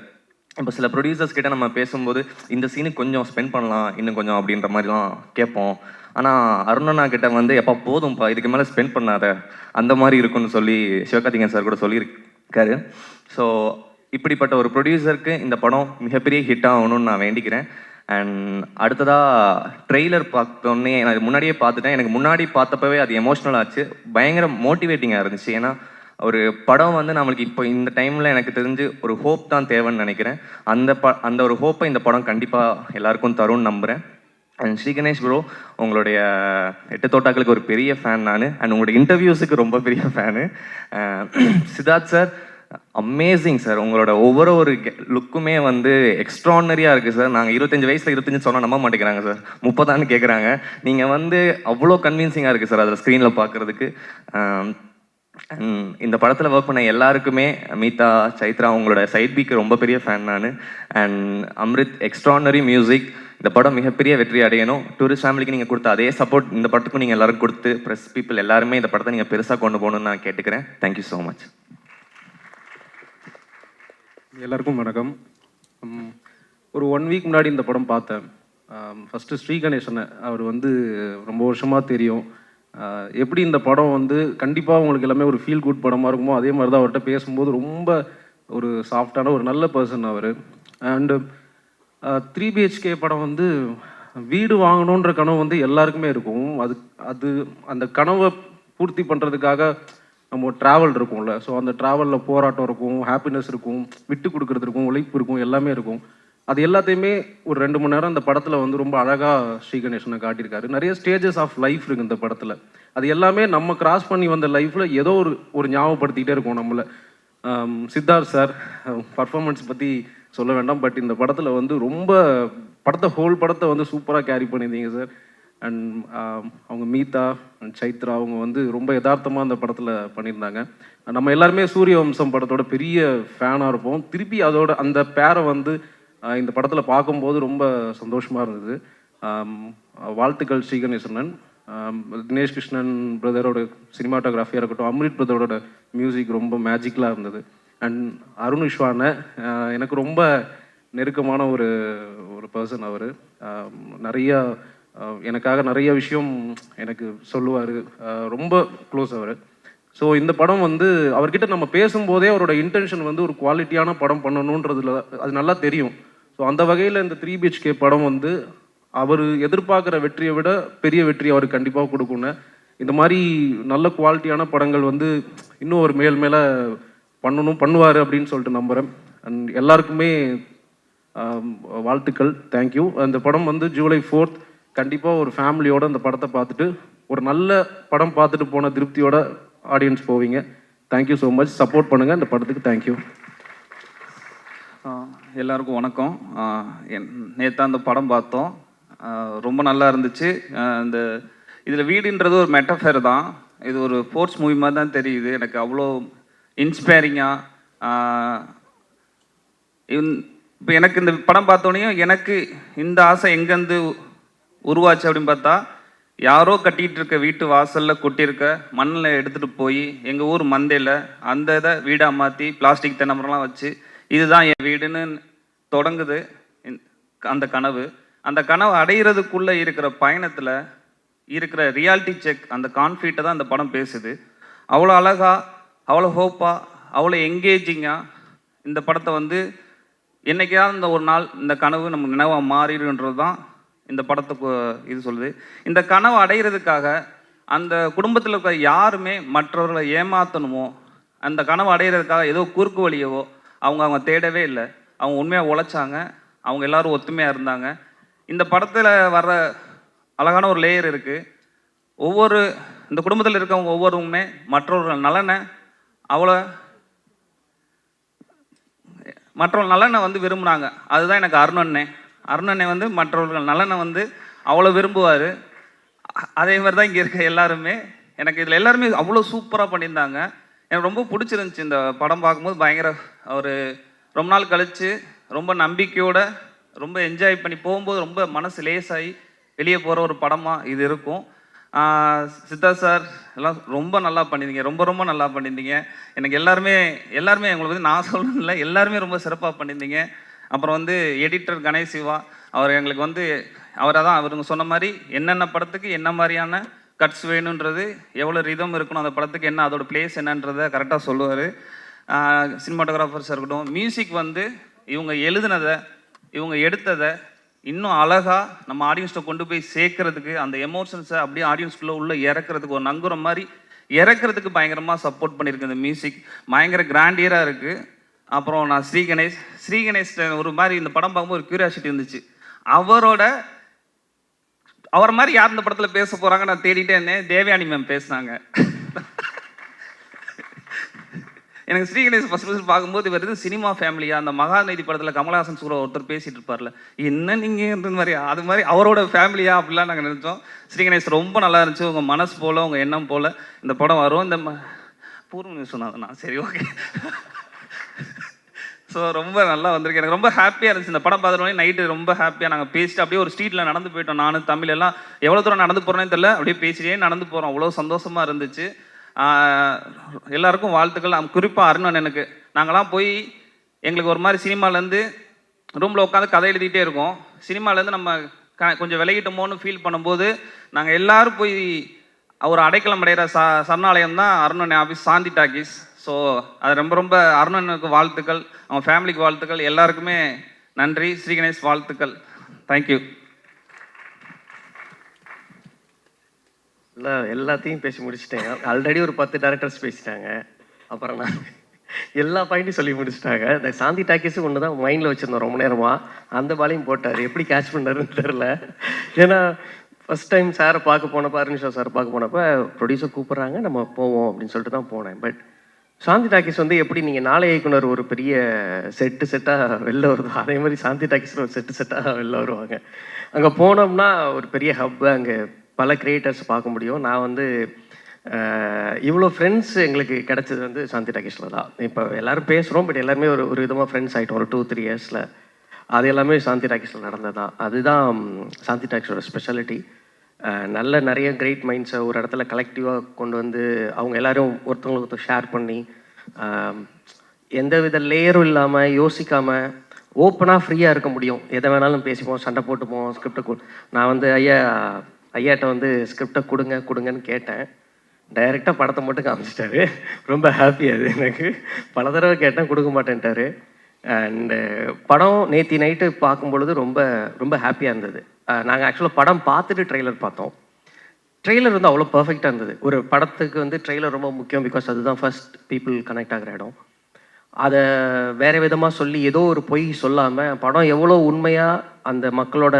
இப்போ சில ப்ரொடியூசர்ஸ் கிட்ட நம்ம பேசும்போது இந்த சீனுக்கு கொஞ்சம் ஸ்பெண்ட் பண்ணலாம், இன்னும் கொஞ்சம் அப்படின்ற மாதிரிலாம் கேட்போம். ஆனால் அருணண்ணா கிட்ட எப்போ போதும்ப்பா, இதுக்கு மேலே ஸ்பெண்ட் பண்ணாத, அந்த மாதிரி இருக்குன்னு சொல்லி சிவகார்த்திகேயன் சார் கூட சொல்லியிருக்காரு. ஸோ இப்படிப்பட்ட ஒரு ப்ரொடியூசருக்கு இந்த படம் மிகப்பெரிய ஹிட் ஆகணும்னு நான் வேண்டிக்கிறேன். அண்ட் அடுத்ததாக ட்ரெய்லர் பார்த்தோன்னே நான் முன்னாடியே பார்த்துட்டேன். எனக்கு முன்னாடி பார்த்தப்பவே அது எமோஷ்னல் ஆச்சு, பயங்கர மோட்டிவேட்டிங்காக இருந்துச்சு. ஏன்னா ஒரு படம் நம்மளுக்கு இப்போ இந்த டைமில் எனக்கு தெரிஞ்சு ஒரு ஹோப் தான் தேவைன்னு நினைக்கிறேன். அந்த ஒரு ஹோப்பை இந்த படம் கண்டிப்பாக எல்லாருக்கும் தரும்னு நம்புகிறேன். அண்ட் ஸ்ரீ கணேஷ் ப்ரோ, உங்களுடைய 8 தோட்டாக்களுக்கு ஒரு பெரிய ஃபேன் நான். அண்ட் உங்களுடைய இன்டர்வியூஸுக்கு ரொம்ப பெரிய fan. Siddharth sir amazing sir. உங்களோட ஒவ்வொரு ஒரு லுக்குமே வந்து எக்ஸ்ட்ரானரியாக இருக்குது சார். நாங்கள் 25 வயசில் 25 சொன்னால் நம்ப மாட்டேங்கிறாங்க சார். 30 கேட்குறாங்க. நீங்கள் வந்து அவ்வளோ கன்வின்சிங்காக இருக்குது சார் அதில் ஸ்க்ரீனில் பார்க்குறதுக்கு. இந்த படத்தில் ஒர்க் பண்ண எல்லாருக்குமே, மீதா, சைத்ரா, உங்களோட சைட் பிக்கு ரொம்ப பெரிய ஃபேன் நான். And Amrit, extraordinary music. இந்த படம் மிகப்பெரிய வெற்றி அடையணும். டூரிஸ்ட் ஃபேமிலிக்கு நீங்கள் கொடுத்த அதே சப்போர்ட் இந்த படத்துக்கும் நீங்கள் எல்லாரும் கொடுத்து, ப்ரெஸ் பீப்புள் எல்லாருமே இந்த படத்தை நீங்கள் பெருசாக கொண்டு போகணுன்னு நான் கேட்டுக்கிறேன். Thank you so much. எல்லாருக்கும் வணக்கம். ஒரு 1 வீக் முன்னாடி இந்த படம் பார்த்தேன். ஃபஸ்ட்டு ஸ்ரீ கணேசன் அவர் வந்து ரொம்ப வருஷமாக தெரியும். எப்படி இந்த படம் வந்து கண்டிப்பாக உங்களுக்கு எல்லாமே ஒரு ஃபீல் குட் படமாக இருக்குமோ அதே மாதிரி தான் அவர்கிட்ட பேசும்போது ரொம்ப ஒரு சாஃப்டான ஒரு நல்ல பர்சன் அவர். அண்டு 3 BHK படம் வந்து வீடு வாங்கணுன்ற கனவு வந்து எல்லாருக்குமே இருக்கும். அது அந்த கனவை பூர்த்தி பண்ணுறதுக்காக நம்ம ட்ராவல் இருக்கும்ல. ஸோ அந்த ட்ராவலில் போராட்டம் இருக்கும், ஹாப்பினஸ் இருக்கும், விட்டு கொடுக்குறது இருக்கும், உழைப்பு இருக்கும், எல்லாமே இருக்கும். அது எல்லாத்தையுமே ஒரு 2 மணி நேரம் இந்த படத்தில் வந்து ரொம்ப அழகாக ஸ்ரீ கணேசனை காட்டியிருக்காரு. நிறைய ஸ்டேஜஸ் ஆஃப் லைஃப் இருக்குது இந்த படத்தில். அது எல்லாமே நம்ம கிராஸ் பண்ணி வந்த லைஃப்பில் ஏதோ ஒரு ஞாபகப்படுத்திக்கிட்டே இருக்கும் நம்மளை. சித்தார்த் சார் பர்ஃபார்மன்ஸ் பற்றி சொல்ல வேண்டாம். பட் இந்த படத்தில் வந்து ரொம்ப ஹோல் படத்தை வந்து சூப்பராக கேரி பண்ணியிருந்தீங்க சார். அண்ட் அவங்க மீதா அண்ட் சைத்ரா அவங்க வந்து ரொம்ப யதார்த்தமாக அந்த படத்தில் பண்ணியிருந்தாங்க. நம்ம எல்லாருமே சூரிய வம்சம் படத்தோட பெரிய ஃபேனாக இருப்போம். திருப்பி அதோட அந்த பேரை வந்து இந்த படத்தில் பார்க்கும்போது ரொம்ப சந்தோஷமாக இருந்தது. வாழ்த்துக்கள் ஸ்ரீ கணேசன். தினேஷ் கிருஷ்ணன் பிரதரோட சினிமாட்டோகிராஃபியாக இருக்கட்டும், அம்ரித் பிரதரோட மியூசிக் ரொம்ப மேஜிக்கலாக இருந்தது. அண்ட் அருண் விஸ்வான எனக்கு ரொம்ப நெருக்கமான ஒரு பர்சன் அவர். நிறையா எனக்காக நிறைய விஷயம் எனக்கு சொல்லுவார். ரொம்ப க்ளோஸ் அவர். ஸோ இந்த படம் வந்து அவர்கிட்ட நம்ம பேசும்போதே அவரோட இன்டென்ஷன் வந்து ஒரு குவாலிட்டியான படம் பண்ணணுன்றதுல அது நல்லா தெரியும். ஸோ அந்த வகையில் இந்த 3 BHK படம் வந்து அவர் எதிர்பார்க்குற வெற்றியை விட பெரிய வெற்றி அவர் கண்டிப்பாக கொடுக்குன்னு. இந்த மாதிரி நல்ல குவாலிட்டியான படங்கள் வந்து இன்னும் ஒரு மேலே பண்ணுவார் அப்படின்னு சொல்லிட்டு நம்புகிறேன். அண்ட் எல்லாருக்குமே வாழ்த்துக்கள். தேங்க்யூ. அந்த படம் வந்து ஜூலை 4 கண்டிப்பாக ஒரு ஃபேமிலியோட அந்த படத்தை பார்த்துட்டு ஒரு நல்ல படம் பார்த்துட்டு போன திருப்தியோட ஆடியன்ஸ் போவீங்க. Thank you so much. சப்போர்ட் பண்ணுங்கள் இந்த படத்துக்கு. தேங்க்யூ. எல்லாருக்கும் வணக்கம். நேற்று அந்த படம் பார்த்தோம். ரொம்ப நல்லா இருந்துச்சு. இந்த இதில் வீடுன்றது ஒரு மெட்டஃபேர் தான். இது ஒரு ஸ்போர்ட்ஸ் மூவி மாதிரி தான் தெரியுது எனக்கு. அவ்வளோ இன்ஸ்பைரிங்காக இப்போ எனக்கு இந்த படம் பார்த்தோன்னே எனக்கு இந்த ஆசை எங்கேருந்து உருவாச்சு அப்படின்னு பார்த்தா, யாரோ கட்டிகிட்டு இருக்க வீட்டு வாசலில் கொட்டியிருக்க மண்ணில் எடுத்துகிட்டு போய் எங்கள் ஊர் மந்தையில் அந்த இதை வீடாக மாற்றி பிளாஸ்டிக் தென்னமரம்லாம் வச்சு இதுதான் என் வீடுன்னு தொடங்குது அந்த கனவு. அந்த கனவு அடைகிறதுக்குள்ளே இருக்கிற பயணத்தில் இருக்கிற ரியாலிட்டி செக், அந்த கான்ஃபிடண்ட்டை தான் அந்த படம் பேசுது. அவ்வளோ அழகாக, அவ்வளோ ஹோப்பாக, அவ்வளோ என்கேஜிங்காக இந்த படத்தை வந்து என்றைக்காவது இந்த ஒரு நாள் இந்த கனவு நம்ம நினைவாக மாறிடுன்றது தான் இந்த படத்துக்கு இது சொல்லுது. இந்த கனவை அடைகிறதுக்காக அந்த குடும்பத்தில் இருக்கிற யாருமே மற்றவர்களை ஏமாற்றணுமோ, அந்த கனவை அடைகிறதுக்காக ஏதோ குறுக்கு வழியவோ அவங்க தேடவே இல்லை. அவங்க உண்மையாக உழைச்சாங்க. அவங்க எல்லோரும் ஒத்துமையாக இருந்தாங்க. இந்த படத்தில் வர்ற அழகான ஒரு லேயர் இருக்குது. இந்த குடும்பத்தில் இருக்கவங்க ஒவ்வொருவருமே மற்றவர்கள் நலனை மற்றவர்கள் நலனை வந்து விரும்புனாங்க. அதுதான் எனக்கு அருணண்ணே வந்து மற்றவர்கள் நலனை வந்து அவ்வளோ விரும்புவார். அதே மாதிரி தான் இங்கே இருக்க எல்லாருமே. எனக்கு இதில் எல்லாருமே அவ்வளோ சூப்பராக பண்ணியிருந்தாங்க. எனக்கு ரொம்ப பிடிச்சிருந்துச்சி இந்த படம் பார்க்கும்போது. பயங்கர ஒரு ரொம்ப நாள் கழித்து ரொம்ப நம்பிக்கையோடு ரொம்ப என்ஜாய் பண்ணி போகும்போது ரொம்ப மனசு லேசாகி வெளியே போகிற ஒரு படமாக இது இருக்கும். சித்தார்த் சார் எல்லாம் ரொம்ப நல்லா பண்ணியிருந்தீங்க. ரொம்ப நல்லா பண்ணியிருந்தீங்க. எனக்கு எல்லாருமே எங்களை வந்து நான் சொல்லணும் இல்லை, எல்லாருமே ரொம்ப சிறப்பாக பண்ணியிருந்தீங்க. அப்புறம் வந்து எடிட்டர் கணேஷ் சிவா அவர் எங்களுக்கு வந்து அவருங்க சொன்ன மாதிரி என்னென்ன படத்துக்கு என்ன மாதிரியான கட்ஸ் வேணுன்றது, எவ்வளோ ரிதம் இருக்கணும் அந்த படத்துக்கு, என்ன அதோட பிளேஸ் என்னன்றதை கரெக்டாக சொல்லுவார். சினிமாட்டோகிராஃபர்ஸாக இருக்கட்டும், மியூசிக் வந்து இவங்க எழுதுனதை இவங்க எடுத்ததை இன்னும் அழகாக நம்ம ஆடியன்ஸ்ட்டை கொண்டு போய் சேர்க்கறதுக்கு, அந்த எமோஷன்ஸை அப்படியே ஆடியன்ஸ்குள்ளே உள்ளே இறக்குறதுக்கு, ஒரு நங்குற மாதிரி இறக்குறதுக்கு பயங்கரமாக சப்போர்ட் பண்ணியிருக்கு. இந்த மியூசிக் பயங்கர கிராண்டியராக இருக்குது. அப்புறம் நான் ஸ்ரீ கணேஷ் ஒரு மாதிரி இந்த படம் பார்க்கும்போது ஒரு க்யூரியாசிட்டி இருந்துச்சு. அவர் மாதிரி யார் இந்த படத்தில் பேச போகிறாங்க நான் தேடிட்டே இருந்தேன். தேவயானி மேம் பேசினாங்க. எனக்கு ஸ்ரீ கணேஷ் ஃபர்ஸ்ட் பார்க்கும்போது வருது சினிமா ஃபேமிலியா, அந்த மகாநதி படத்தில் கமலஹாசன் சூர ஒருத்தர் பேசிட்டு இருப்பார்ல, என்ன நீங்கள் இந்த மாதிரி அது மாதிரி அவரோட ஃபேமிலியா அப்படிலாம் நாங்கள் நினச்சோம். ஸ்ரீ கணேஷ் ரொம்ப நல்லா இருந்துச்சு. உங்கள் மனசு போல் உங்கள் எண்ணம் போல் இந்த படம் வரும். இந்த பூர்வம் சொன்னாங்கண்ணா, சரி ஓகே. ஸோ ரொம்ப நல்லா வந்திருக்கு. எனக்கு ரொம்ப ஹாப்பியாக இருந்துச்சு இந்த படம் பார்த்துட்டு. நைட்டு ரொம்ப ஹாப்பியாக நாங்கள் பேசிட்டு அப்படியே ஒரு ஸ்ட்ரீட்டில் நடந்து போயிட்டோம். நானும் தமிழ் எல்லாம் எவ்வளோ தூரம் நடந்து போகிறேன்னு தெரியல, அப்படியே பேசிட்டே நடந்து போகிறோம். அவ்வளோ சந்தோஷமாக இருந்துச்சு. எல்லாருக்கும் வாழ்த்துக்கள். குறிப்பாக அருணன், எனக்கு நாங்களாம் போய் எங்களுக்கு ஒரு மாதிரி சினிமாலேருந்து ரூமில் உட்காந்து கதை எழுதிட்டே இருக்கோம். சினிமாலேருந்து நம்ம கொஞ்சம் விலகிட்டோமோன்னு ஃபீல் பண்ணும்போது நாங்கள் எல்லோரும் போய் ஒரு அடைக்கலம் அடைகிற சரணாலயம் தான் அருணன் ஆஃபீஸ், சாந்தி டாக்கீஸ். ஸோ அது ரொம்ப ரொம்ப அருணனுக்கு வாழ்த்துக்கள், அவங்க ஃபேமிலிக்கு வாழ்த்துக்கள், எல்லாருக்குமே நன்றி. ஸ்ரீ கணேஷ் வாழ்த்துக்கள். தேங்க்யூ. இல்லை, எல்லாத்தையும் பேசி முடிச்சிட்டேங்க. ஆல்ரெடி ஒரு 10 டேரக்டர்ஸ் பேசிட்டாங்க. அப்புறம் நான் எல்லா பாயிண்ட்டையும் சொல்லி முடிச்சிட்டாங்க. இந்த சாந்தி டாக்கீஸு ஒன்று தான் மைண்டில் வச்சுருந்தோம் ரொம்ப நேரமாக. அந்த பாலையும் போட்டார், எப்படி கேட்ச் பண்ணாருன்னு தெரில. ஏன்னா ஃபஸ்ட் டைம் சாரை பார்க்க போனப்போ, அருணிஷா சார் பார்க்க போனப்போ ப்ரொடியூசர் கூப்பிட்றாங்க, நம்ம போவோம் அப்படின்னு சொல்லிட்டு தான் போனேன். பட் சாந்தி டாக்கீஸ் வந்து எப்படி நீங்கள் நாளை இயக்குனர் ஒரு பெரிய செட்டாக வெளில வருதோ, அதே மாதிரி சாந்தி டாக்கீஸில் ஒரு செட்டாக வெளில வருவாங்க. அங்கே போனோம்னா ஒரு பெரிய ஹப்பு, அங்கே பல கிரியேட்டர்ஸ் பார்க்க முடியும். நான் வந்து இவ்வளோ ஃப்ரெண்ட்ஸ் எங்களுக்கு கிடச்சது வந்து சாந்தி டாக்கீஸில் தான். இப்போ எல்லோரும் பேசுகிறோம், பட் எல்லாருமே ஒரு விதமாக ஃப்ரெண்ட்ஸ் ஆகிட்டோம் ஒரு 2-3 இயர்ஸில். அது எல்லாமே சாந்தி டாக்கீஸில் நடந்தது தான். அதுதான் சாந்தி டாக்கீஸோட ஸ்பெஷாலிட்டி. நிறைய கிரேட் மைண்ட்ஸை ஒரு இடத்துல கலெக்டிவாக கொண்டு வந்து அவங்க எல்லோரும் ஒருத்தவங்களுக்கு ஷேர் பண்ணி எந்த வித லேயரும் இல்லாமல் யோசிக்காமல் ஓப்பனாக ஃப்ரீயாக இருக்க முடியும். எதை வேணாலும் பேசிப்போம், சண்டை போட்டுப்போம். ஸ்கிரிப்டை நான் வந்து ஐயாட்ட வந்து ஸ்கிரிப்டை கொடுங்கன்னு கேட்டேன். டைரெக்டாக படத்தை மட்டும் காமிச்சிட்டாரு. ரொம்ப ஹாப்பி. அது எனக்கு பல தடவை கேட்டேன், கொடுக்க மாட்டேன்ட்டாரு. அண்டு படம் நேற்று நைட்டு பார்க்கும்பொழுது ரொம்ப ரொம்ப ஹாப்பியாக இருந்தது. நாங்கள் ஆக்சுவலாக படம் பார்த்துட்டு ட்ரெய்லர் பார்த்தோம். ட்ரெய்லர் வந்து அவ்வளோ பர்ஃபெக்டாக இருந்தது. ஒரு படத்துக்கு வந்து ட்ரெய்லர் ரொம்ப முக்கியம், பிகாஸ் அதுதான் ஃபர்ஸ்ட் பீப்புள் கனெக்ட் ஆகிற இடம். அதை வேறு விதமாக சொல்லி ஏதோ ஒரு பொய் சொல்லாமல் படம் எவ்வளோ உண்மையாக அந்த மக்களோட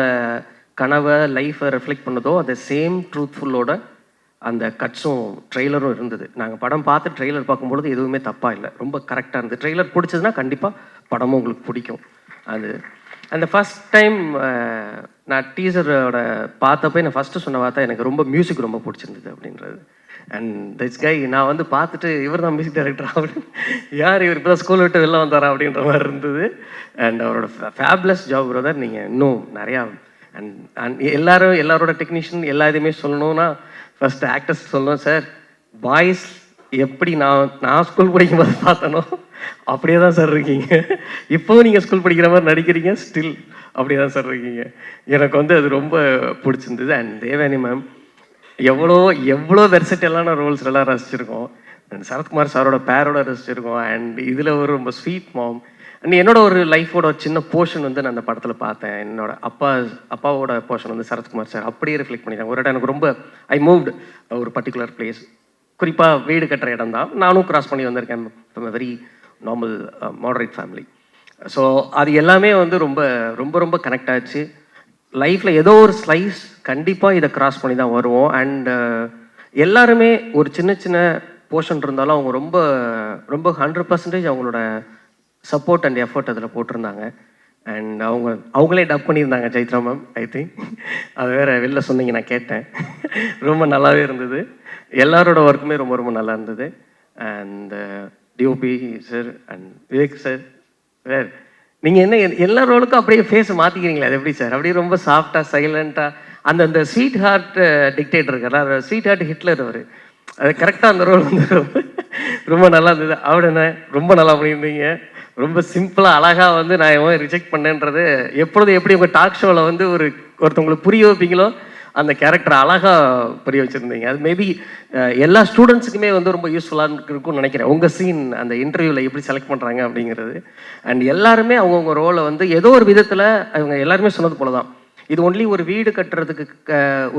கனவை லைஃப்பை ரெஃப்ளெக்ட் பண்ணதோ அந்த சேம் ட்ரூத்ஃபுல்லோட அந்த கட்ஸும் ட்ரெய்லரும் இருந்தது. நாங்கள் படம் பார்த்து ட்ரெய்லர் பார்க்கும்பொழுது எதுவுமே தப்பாக இல்லை, ரொம்ப கரெக்டாக இருந்தது. ட்ரெய்லர் பிடிச்சதுன்னா கண்டிப்பாக படமும் உங்களுக்கு பிடிக்கும். அது அந்த ஃபஸ்ட் டைம் நான் டீசரோட பார்த்தப்போ நான் ஃபஸ்ட்டு சொன்ன வார்த்தை எனக்கு ரொம்ப மியூசிக் ரொம்ப பிடிச்சிருந்தது அப்படின்றது. அண்ட் திஸ் கை நான் வந்து பார்த்துட்டு இவர் தான் மியூசிக் டைரக்டர் அப்படின்னு, யார் இவர் இப்போ தான் ஸ்கூல் விட்டு வெளில வந்தாரா அப்படின்ற மாதிரி இருந்தது. அண்ட் அவரோட ஃபேப்லஸ் ஜாப் பிரதர். நீங்கள் இன்னும் நிறையா அண்ட் எல்லாரோட டெக்னீஷியன் எல்லா இதுவுமே சொல்லணும்னா ஃபஸ்ட்டு ஆக்டர்ஸ் சொல்லணும். சார் பாய்ஸ் எப்படி நான் ஸ்கூல் படிக்கும்போது பார்த்தனோ அப்படியே தான் சார் இருக்கீங்க. இப்போவும் நீங்கள் ஸ்கூல் படிக்கிற மாதிரி நடிக்கிறீங்க, ஸ்டில் அப்படியே தான் சார் இருக்கீங்க. எனக்கு வந்து அது ரொம்ப பிடிச்சிருந்தது. அண்ட் தேவானி மேம் எவ்வளோ வெர்சட்டலான ரோல்ஸ் எல்லாம் ரசிச்சிருக்கோம். அண்ட் சரத்குமார் சாரோட பேரோட ரசிச்சிருக்கோம். அண்ட் இதில் ஒரு ரொம்ப ஸ்வீட் மாம். அண்ட் என்னோட ஒரு லைஃபோட ஒரு சின்ன போர்ஷன் வந்து நான் அந்த படத்தில் பார்த்தேன். என்னோட அப்பாவோட போர்ஷன் வந்து சரத்குமார் சார் அப்படியே ரிஃப்ளெக்ட் பண்ணிட்டாங்க. ஒரு இடம் எனக்கு ரொம்ப ஐ மூவ்டு ஒரு பர்டிகுலர் பிளேஸ், குறிப்பாக வீடு கட்டுற இடம் தான். நானும் கிராஸ் பண்ணி வந்திருக்கேன். Very normal moderate family. So அது எல்லாமே வந்து ரொம்ப ரொம்ப ரொம்ப கனெக்ட் ஆச்சு. லைஃப்பில் ஏதோ ஒரு ஸ்லைஸ் கண்டிப்பாக இதை கிராஸ் பண்ணி தான் வருவோம். அண்ட் எல்லாருமே ஒரு சின்ன சின்ன போர்ஷன் இருந்தாலும் அவங்க ரொம்ப ரொம்ப 100% அவங்களோட சப்போர்ட் அண்ட் எஃபர்ட் அதில் போட்டிருந்தாங்க. அண்ட் அவங்களே டப் பண்ணியிருந்தாங்க சைத்ரா மேம். ஐ திங்க் அது வேறு வெளில சொன்னீங்க, நான் கேட்டேன். ரொம்ப நல்லாவே இருந்தது. எல்லாரோட ஒர்க்குமே ரொம்ப ரொம்ப நல்லா இருந்தது. And DOP sir and Vivek sir வேறு நீங்கள் என்ன எல்லா ரோலுக்கும் அப்படியே ஃபேஸை மாற்றிக்கிறீங்களா? அது எப்படி சார்? அப்படியே ரொம்ப சாஃப்டாக சைலண்ட்டாக அந்த ஸ்வீட் ஹார்ட் டிக்டேட்டர் இருக்கார், ஸ்வீட் ஹார்ட் ஹிட்லர் அவர். அது கரெக்டாக அந்த ரோல் வந்து ரொம்ப நல்லா இருந்தது. அவட ரொம்ப நல்லா பண்ணியிருந்தீங்க. ரொம்ப சிம்பிளாக அழகாக வந்து நான் எவன் ரிஜெக்ட் பண்ணேன்றது எப்பொழுது எப்படி உங்கள் டாக் ஷோவில் வந்து ஒருத்தவங்களுக்கு புரிய வைப்பீங்களோ அந்த கேரக்டர் அழகாக புரிய வச்சுருந்தீங்க. அது மேபி எல்லா ஸ்டூடெண்ட்ஸுக்குமே வந்து ரொம்ப யூஸ்ஃபுல்லாக இருக்கும்னு நினைக்கிறேன். உங்கள் சீன் அந்த இன்டர்வியூவில் எப்படி செலக்ட் பண்ணுறாங்க அப்படிங்கிறது. அண்ட் எல்லாருமே அவங்கவுங்க ரோலை வந்து ஏதோ ஒரு விதத்தில் அவங்க எல்லாருமே சொன்னது போல தான். இது ஒன்லி ஒரு வீடு கட்டுறதுக்கு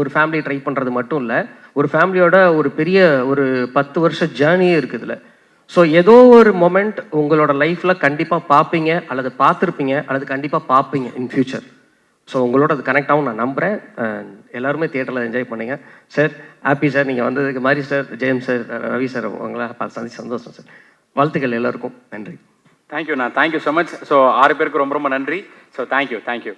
ஒரு ஃபேமிலி ட்ரை பண்ணுறது மட்டும் இல்லை, ஒரு ஃபேமிலியோட ஒரு பெரிய ஒரு 10 வருஷ ஜேர்னியே இருக்குது இதில். ஸோ ஏதோ ஒரு மொமெண்ட் உங்களோட லைஃப்பில் கண்டிப்பாக பார்ப்பீங்க, அல்லது பார்த்துருப்பீங்க, அல்லது கண்டிப்பாக பார்ப்பீங்க இன் ஃபியூச்சர். ஸோ உங்களோட அது கனெக்ட் ஆகும் நான் நம்புகிறேன். எல்லாருமே தியேட்டரில் என்ஜாய் பண்ணுங்க சார். ஹாப்பி சார், நீங்கள் வந்ததுக்கு மாதிரி சார், ஜெயம் சார், ரவி சார், உங்களை பார்த்து சந்திச்சு சந்தோஷம் சார். வாழ்த்துக்கள் எல்லாருக்கும். நன்றி. தேங்க்யூண்ணா, தேங்க்யூ ஸோ மச். ஸோ 6 பேருக்கு ரொம்ப ரொம்ப நன்றி. So thank you.